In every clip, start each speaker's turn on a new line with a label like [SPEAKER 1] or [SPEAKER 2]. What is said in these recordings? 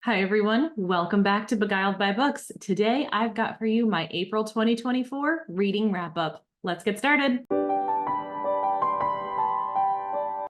[SPEAKER 1] Hi, everyone. Welcome back to Beguiled by Books. Today, I've got for you my April 2024 reading wrap-up. Let's get started.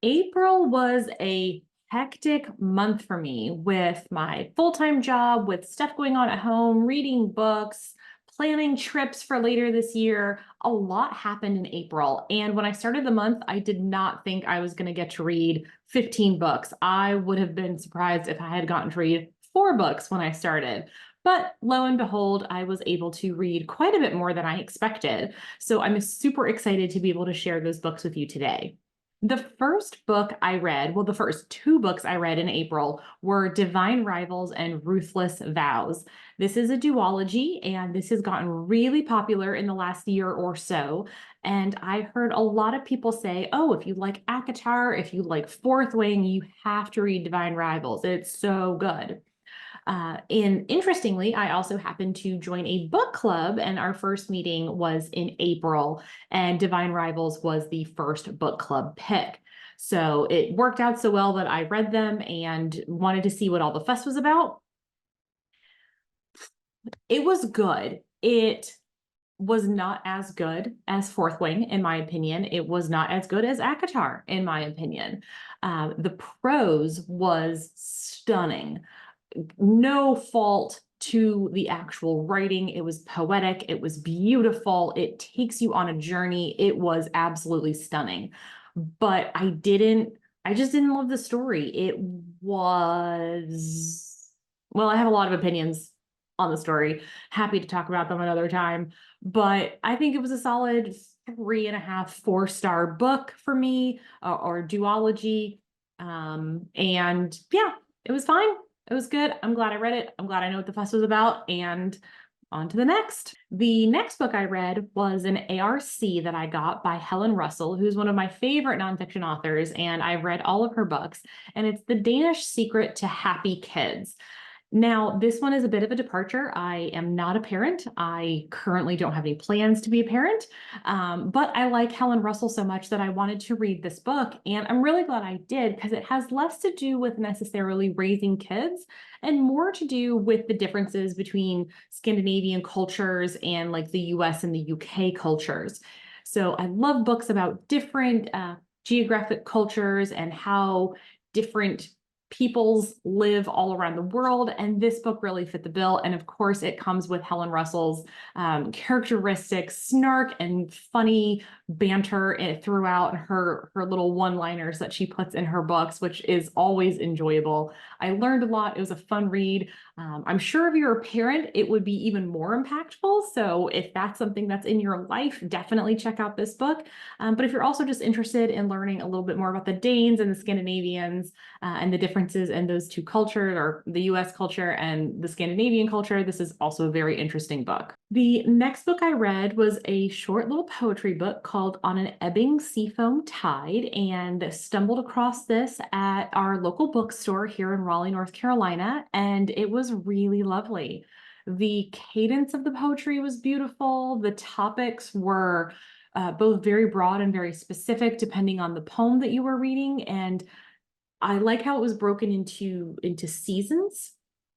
[SPEAKER 1] April was a hectic month for me with my full-time job, with stuff going on at home, reading books, planning trips for later this year. A lot happened in April. And when I started the month, I did not think I was going to get to read 15 books. I would have been surprised if I had gotten to read 4 books when I started. But lo and behold, I was able to read quite a bit more than I expected. So I'm super excited to be able to share those books with you today. The first book I read, well, the first 2 books I read in April were Divine Rivals and Ruthless Vows. This is a duology, and this has gotten really popular in the last year or so. And I heard a lot of people say, oh, if you like ACOTAR, if you like Fourth Wing, you have to read Divine Rivals. It's so good. And interestingly, I also happened to join a book club, and our first meeting was in April, and Divine Rivals was the first book club pick. So it worked out so well that I read them and wanted to see what all the fuss was about. It was good. It was not as good as Fourth Wing, in my opinion. It was not as good as ACOTAR, in my opinion. The prose was stunning. No fault to the actual writing. It was poetic. It was beautiful. It takes you on a journey. It was absolutely stunning. But I just didn't love the story. It was, well, I have a lot of opinions on the story. Happy to talk about them another time. But I think it was a solid 3.5, 4-star book for me, or duology. And yeah, it was fine. It was good. I'm glad I read it. I'm glad I know what the fuss was about, and on to the next. The next book I read was an ARC that I got by Helen Russell, who's one of my favorite nonfiction authors, and I've read all of her books, and it's The Danish Secret to Happy Kids. Now, this one is a bit of a departure. I am not a parent. I currently don't have any plans to be a parent, but I like Helen Russell so much that I wanted to read this book, and I'm really glad I did because it has less to do with necessarily raising kids and more to do with the differences between Scandinavian cultures and like the US and the UK cultures. So I love books about different geographic cultures and how different peoples live all around the world, and this book really fit the bill. And of course, it comes with Helen Russell's characteristic snark and funny banter throughout her little one-liners that she puts in her books, which is always enjoyable. I learned a lot. It was a fun read. I'm sure if you're a parent, it would be even more impactful. So if that's something that's in your life, definitely check out this book. But if you're also just interested in learning a little bit more about the Danes and the Scandinavians, and the differences in those two cultures, or the US culture and the Scandinavian culture, this is also a very interesting book. The next book I read was a short little poetry book called On an Ebbing Seafoam Tide, and stumbled across this at our local bookstore here in Raleigh, North Carolina, and it was really lovely. The cadence of the poetry was beautiful. The topics were both very broad and very specific depending on the poem that you were reading, and I like how it was broken into seasons,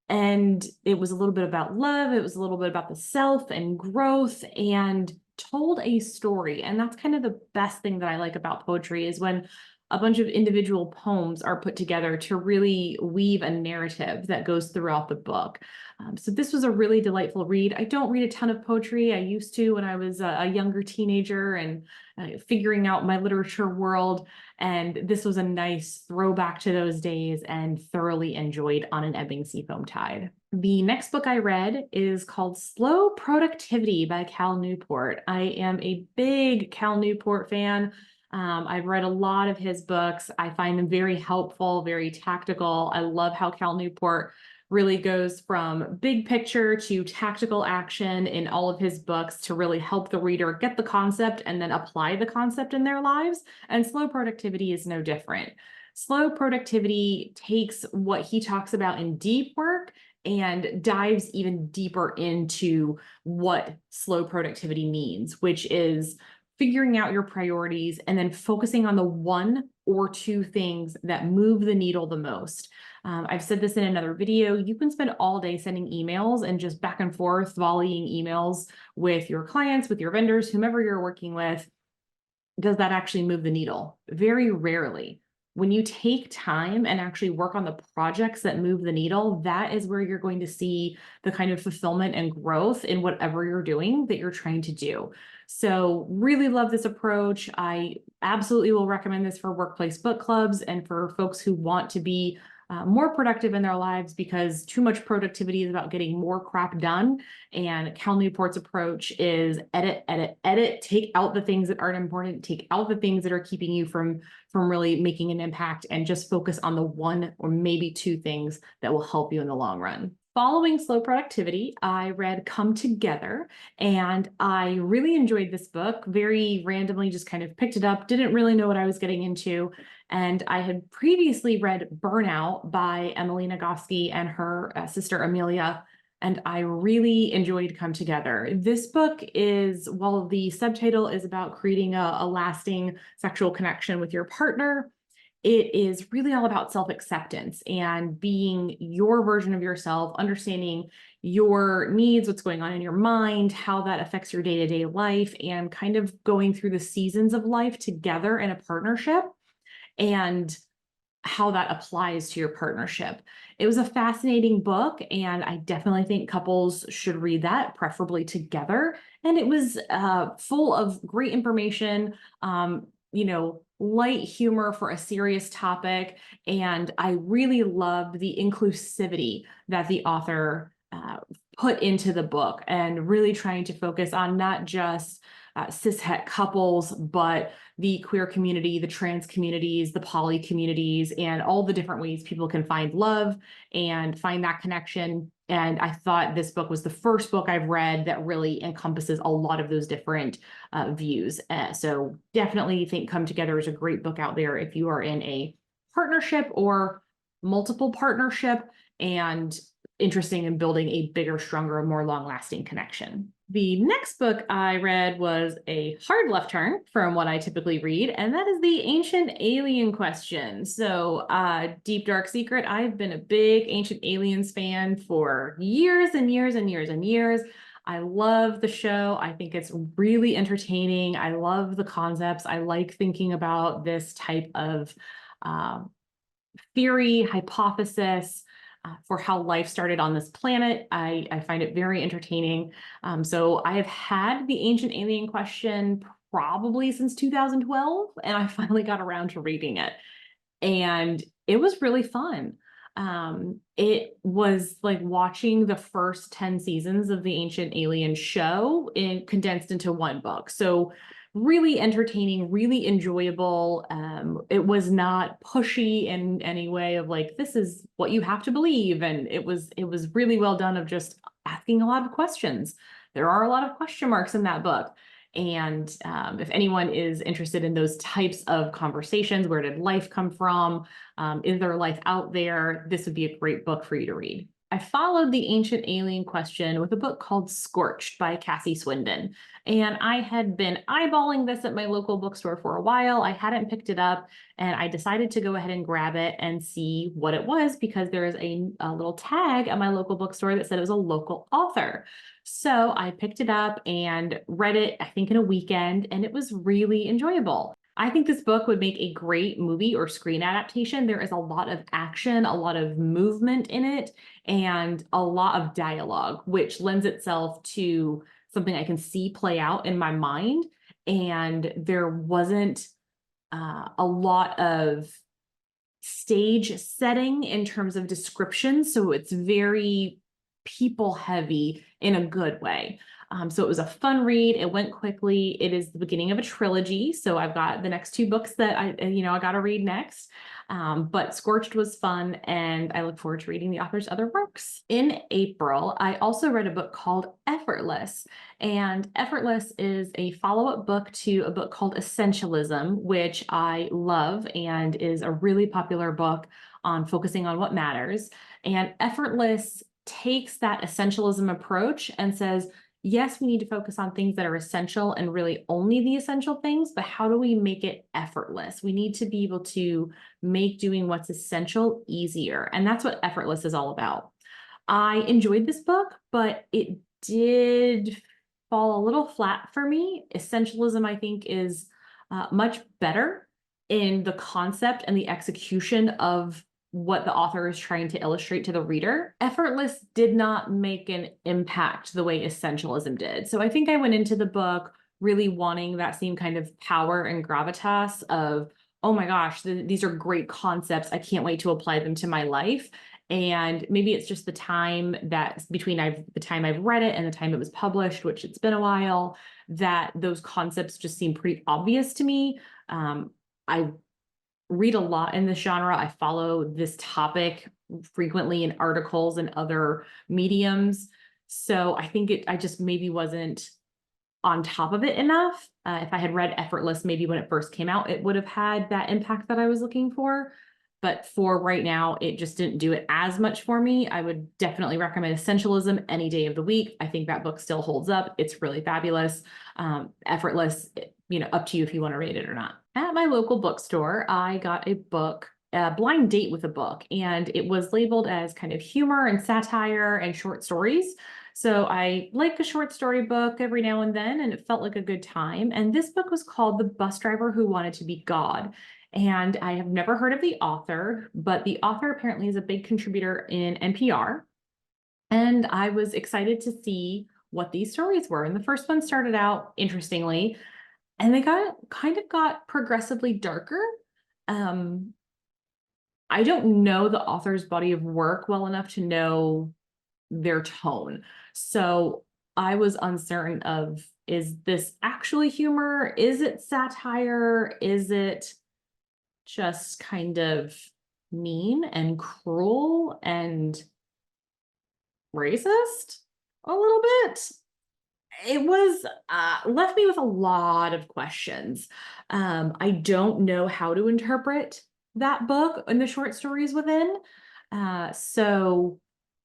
[SPEAKER 1] and it was a little bit about love. It was a little bit about the self and growth, and told a story. And that's kind of the best thing that I like about poetry, is when a bunch of individual poems are put together to really weave a narrative that goes throughout the book. So this was a really delightful read. I don't read a ton of poetry. I used to when I was a younger teenager and figuring out my literature world. And this was a nice throwback to those days, and thoroughly enjoyed On an Ebbing Seafoam Tide. The next book I read is called Slow Productivity by Cal Newport. I am a big Cal Newport fan. I've read a lot of his books. I find them very helpful, very tactical. I love how Cal Newport really goes from big picture to tactical action in all of his books to really help the reader get the concept and then apply the concept in their lives. And Slow Productivity is no different. Slow Productivity takes what he talks about in deep work and dives even deeper into what slow productivity means, which is figuring out your priorities, and then focusing on the one or two things that move the needle the most. I've said this in another video. You can spend all day sending emails and just back and forth volleying emails with your clients, with your vendors, whomever you're working with. Does that actually move the needle? Very rarely. When you take time and actually work on the projects that move the needle, that is where you're going to see the kind of fulfillment and growth in whatever you're doing that you're trying to do. So really love this approach. I absolutely will recommend this for workplace book clubs and for folks who want to be more productive in their lives, because too much productivity is about getting more crap done. And Cal Newport's approach is edit, edit, edit, take out the things that aren't important, take out the things that are keeping you from really making an impact, and just focus on the one or maybe two things that will help you in the long run. Following slow productivity, I read Come Together, and I really enjoyed this book. Very randomly just kind of picked it up, didn't really know what I was getting into. And I had previously read Burnout by Emily Nagoski and her sister Amelia, and I really enjoyed Come Together. This book is, while the subtitle is about creating a lasting sexual connection with your partner, it is really all about self-acceptance and being your version of yourself, understanding your needs, what's going on in your mind, how that affects your day-to-day life, and kind of going through the seasons of life together in a partnership, and how that applies to your partnership. It was a fascinating book, and I definitely think couples should read that, preferably together. And it was full of great information, light humor for a serious topic. And I really loved the inclusivity that the author put into the book, and really trying to focus on not just cishet couples, but the queer community, the trans communities, the poly communities, and all the different ways people can find love and find that connection. And I thought this book was the first book I've read that really encompasses a lot of those different views. So definitely think Come Together is a great book out there if you are in a partnership or multiple partnership and interested in building a bigger, stronger, more long-lasting connection. The next book I read was a hard left turn from what I typically read, and that is The Ancient Alien Question. So deep dark secret, I've been a big Ancient Aliens fan for years and years and years and years. I love the show. I think it's really entertaining. I love the concepts. I like thinking about this type of theory, hypothesis, for how life started on this planet. I find it very entertaining. So I have had The Ancient Alien Question probably since 2012, and I finally got around to reading it. And it was really fun. It was like watching the first 10 seasons of the Ancient Alien show condensed into one book. So really entertaining, really enjoyable. It was not pushy in any way of like, this is what you have to believe. And it was really well done, of just asking a lot of questions. There are a lot of question marks in that book. And if anyone is interested in those types of conversations, where did life come from? Is there life out there? This would be a great book for you to read. I followed The Ancient Alien Question with a book called Scorched by Cassie Swindon. And I had been eyeballing this at my local bookstore for a while. I hadn't picked it up, and I decided to go ahead and grab it and see what it was, because there is a little tag at my local bookstore that said it was a local author. So I picked it up and read it, I think in a weekend, and it was really enjoyable. I think this book would make a great movie or screen adaptation. There is a lot of action, a lot of movement in it, and a lot of dialogue, which lends itself to something I can see play out in my mind. And there wasn't a lot of stage setting in terms of description. So it's very people heavy in a good way. So it was a fun read. It went quickly. It is the beginning of a trilogy. So I've got the next two books that I got to read next. But Scorched was fun, and I look forward to reading the author's other works. In April, I also read a book called Effortless. And Effortless is a follow-up book to a book called Essentialism, which I love and is a really popular book on focusing on what matters. And Effortless takes that essentialism approach and says, yes, we need to focus on things that are essential and really only the essential things, but how do we make it effortless? We need to be able to make doing what's essential easier. And that's what effortless is all about. I enjoyed this book, but it did fall a little flat for me. Essentialism, I think, is much better in the concept and the execution of what the author is trying to illustrate to the reader. Effortless did not make an impact the way essentialism did. So I think I went into the book really wanting that same kind of power and gravitas of, oh my gosh, these are great concepts. I can't wait to apply them to my life. And maybe it's just the time that between the time I've read it and the time it was published, which it's been a while, that those concepts just seem pretty obvious to me. I read a lot in this genre. I follow this topic frequently in articles and other mediums. So I think I just maybe wasn't on top of it enough. If I had read Effortless, maybe when it first came out, it would have had that impact that I was looking for. But for right now, it just didn't do it as much for me. I would definitely recommend Essentialism any day of the week. I think that book still holds up. It's really fabulous. Effortless, up to you if you want to read it or not. At my local bookstore, I got a book, a blind date with a book, and it was labeled as kind of humor and satire and short stories. So I like a short story book every now and then, and it felt like a good time. And this book was called The Bus Driver Who Wanted to Be God. And I have never heard of the author, but the author apparently is a big contributor in NPR. And I was excited to see what these stories were. And the first one started out interestingly, and they got progressively darker. I don't know the author's body of work well enough to know their tone. So I was uncertain of, is this actually humor? Is it satire? Is it just kind of mean and cruel and racist a little bit? It was left me with a lot of questions. I don't know how to interpret that book and the short stories within. So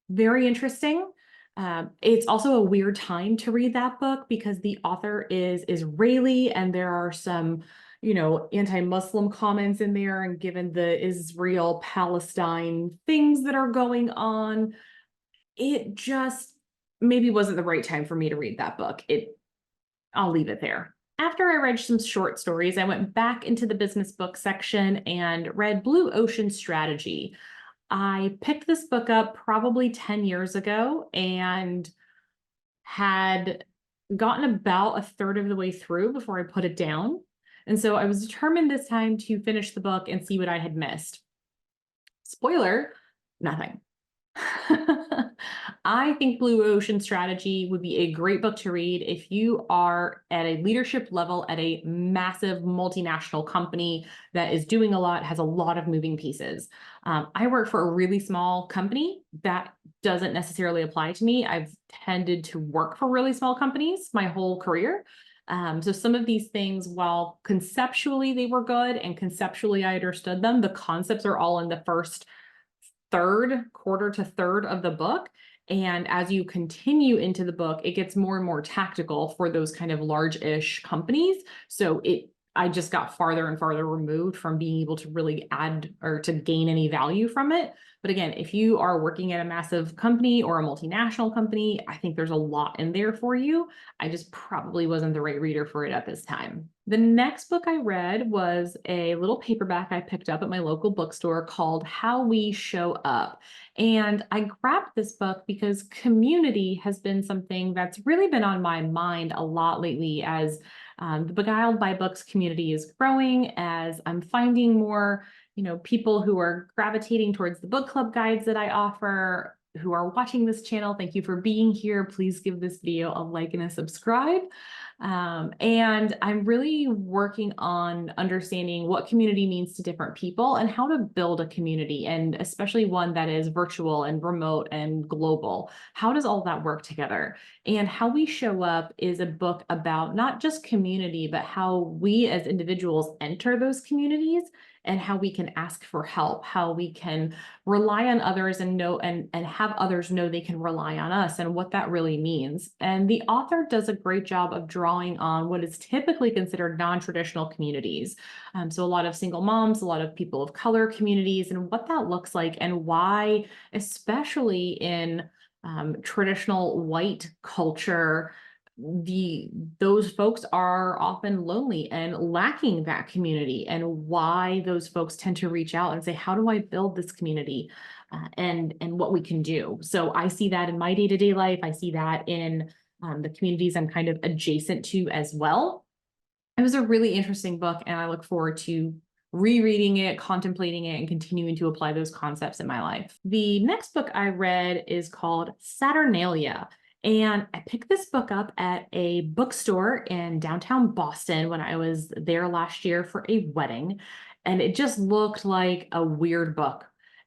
[SPEAKER 1] very interesting. It's also a weird time to read that book because the author is Israeli and there are some, anti-Muslim comments in there, and given the Israel-Palestine things that are going on, it just maybe wasn't the right time for me to read that book. I'll leave it there. After I read some short stories, I went back into the business book section and read Blue Ocean Strategy. I picked this book up probably 10 years ago and had gotten about a third of the way through before I put it down. And so I was determined this time to finish the book and see what I had missed. Spoiler, nothing. I think Blue Ocean Strategy would be a great book to read if you are at a leadership level at a massive multinational company that is doing a lot, has a lot of moving pieces. I work for a really small company. That doesn't necessarily apply to me. I've tended to work for really small companies my whole career. So some of these things, while conceptually they were good and conceptually I understood them, the concepts are all in the first quarter to third of the book. And as you continue into the book, it gets more and more tactical for those kind of large-ish companies. So I just got farther and farther removed from being able to really add or to gain any value from it. But again, if you are working at a massive company or a multinational company, I think there's a lot in there for you. I just probably wasn't the right reader for it at this time. The next book I read was a little paperback I picked up at my local bookstore called How We Show Up. And I grabbed this book because community has been something that's really been on my mind a lot lately as the Beguiled by Books community is growing, as I'm finding more people who are gravitating towards the book club guides that I offer, who are watching this channel. Thank you for being here. Please give this video a like and a subscribe. And I'm really working on understanding what community means to different people and how to build a community, and especially one that is virtual and remote and global. How does all that work together? And How We Show Up is a book about not just community, but how we as individuals enter those communities and how we can ask for help, how we can rely on others and know and have others know they can rely on us, and what that really means. And the author does a great job of drawing on what is typically considered non-traditional communities. So a lot of single moms, a lot of people of color communities, and what that looks like, and why, especially in traditional white culture, those folks are often lonely and lacking that community, and why those folks tend to reach out and say, how do I build this community, and what we can do. So I see that in my day-to-day life. I see that in the communities I'm kind of adjacent to as well. It was a really interesting book, and I look forward to rereading it, contemplating it, and continuing to apply those concepts in my life. The next book I read is called Saturnalia. And I picked this book up at a bookstore in downtown Boston when I was there last year for a wedding. And it just looked like a weird book.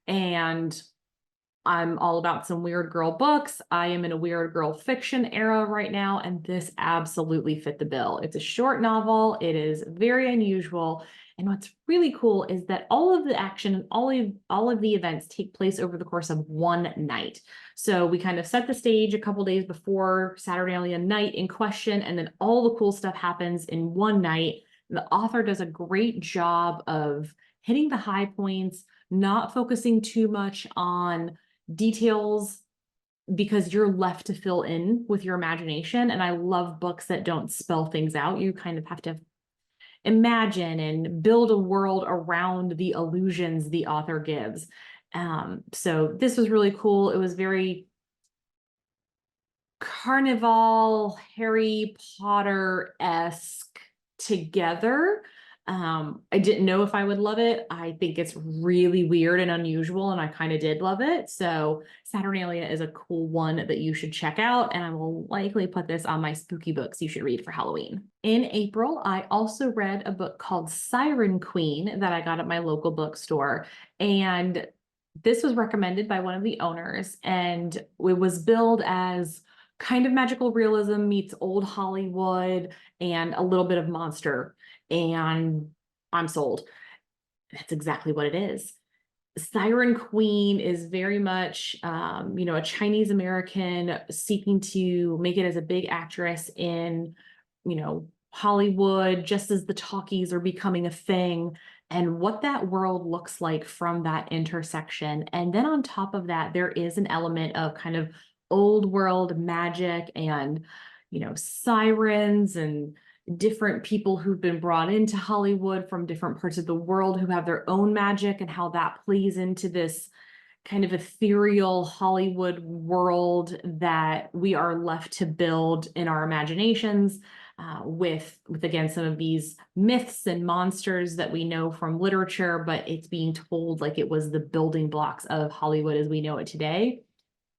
[SPEAKER 1] And I'm all about some weird girl books. I am in a weird girl fiction era right now, and this absolutely fit the bill. It's a short novel. It is very unusual. And what's really cool is that all of the action and all of the events take place over the course of one night. So we kind of set the stage a couple days before Saturnalia night in question, and then all the cool stuff happens in one night. The author does a great job of hitting the high points, not focusing too much on details, because you're left to fill in with your imagination. And I love books that don't spell things out. You kind of have to imagine and build a world around the illusions the author gives. So this was really cool. It was very Carnival, Harry Potter-esque together. I didn't know if I would love it. I think it's really weird and unusual, and I kind of did love it. So Saturnalia is a cool one that you should check out, and I will likely put this on my spooky books you should read for Halloween. In April, I also read a book called Siren Queen that I got at my local bookstore, and this was recommended by one of the owners, and it was billed as kind of magical realism meets old Hollywood and a little bit of monster. And I'm sold. That's exactly what it is. Siren Queen is very much, a Chinese American seeking to make it as a big actress in, Hollywood, just as the talkies are becoming a thing, and what that world looks like from that intersection. And then on top of that, there is an element of kind of old world magic and, sirens and different people who've been brought into Hollywood from different parts of the world who have their own magic, and how that plays into this kind of ethereal Hollywood world that we are left to build in our imaginations, with again, some of these myths and monsters that we know from literature, but it's being told like it was the building blocks of Hollywood as we know it today.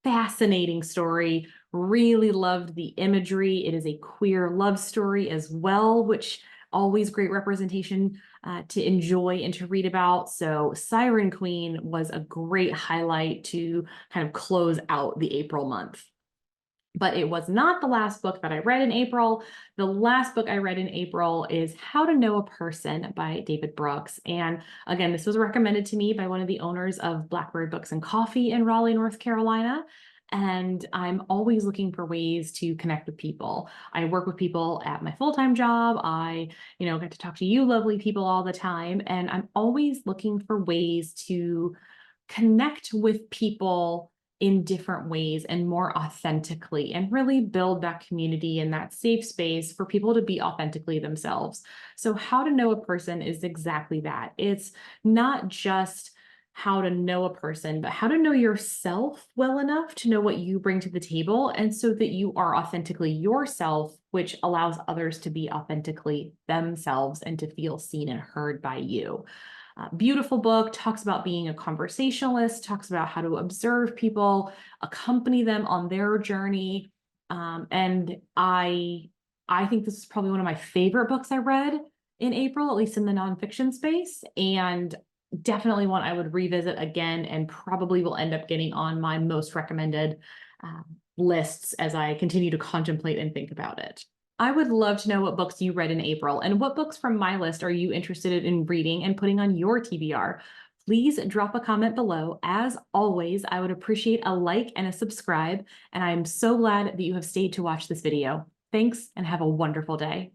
[SPEAKER 1] Fascinating story. Really loved the imagery. It is a queer love story as well, which always great representation to enjoy and to read about. So Siren Queen was a great highlight to kind of close out the April month. But it was not the last book that I read in April. The last book I read in April is How to Know a Person by David Brooks. And again, this was recommended to me by one of the owners of Blackberry Books and Coffee in Raleigh, North Carolina. And I'm always looking for ways to connect with people. I work with people at my full-time job. I, get to talk to you lovely people all the time. And I'm always looking for ways to connect with people in different ways and more authentically, and really build that community and that safe space for people to be authentically themselves. So How to Know a Person is exactly that. It's not just how to know a person, but how to know yourself well enough to know what you bring to the table, and so that you are authentically yourself, which allows others to be authentically themselves and to feel seen and heard by you. Beautiful book, talks about being a conversationalist, talks about how to observe people, accompany them on their journey. And I think this is probably one of my favorite books I read in April, at least in the nonfiction space, and definitely one I would revisit again, and probably will end up getting on my most recommended lists as I continue to contemplate and think about it. I would love to know what books you read in April and what books from my list are you interested in reading and putting on your TBR. Please drop a comment below. As always, I would appreciate a like and a subscribe, and I am so glad that you have stayed to watch this video. Thanks and have a wonderful day.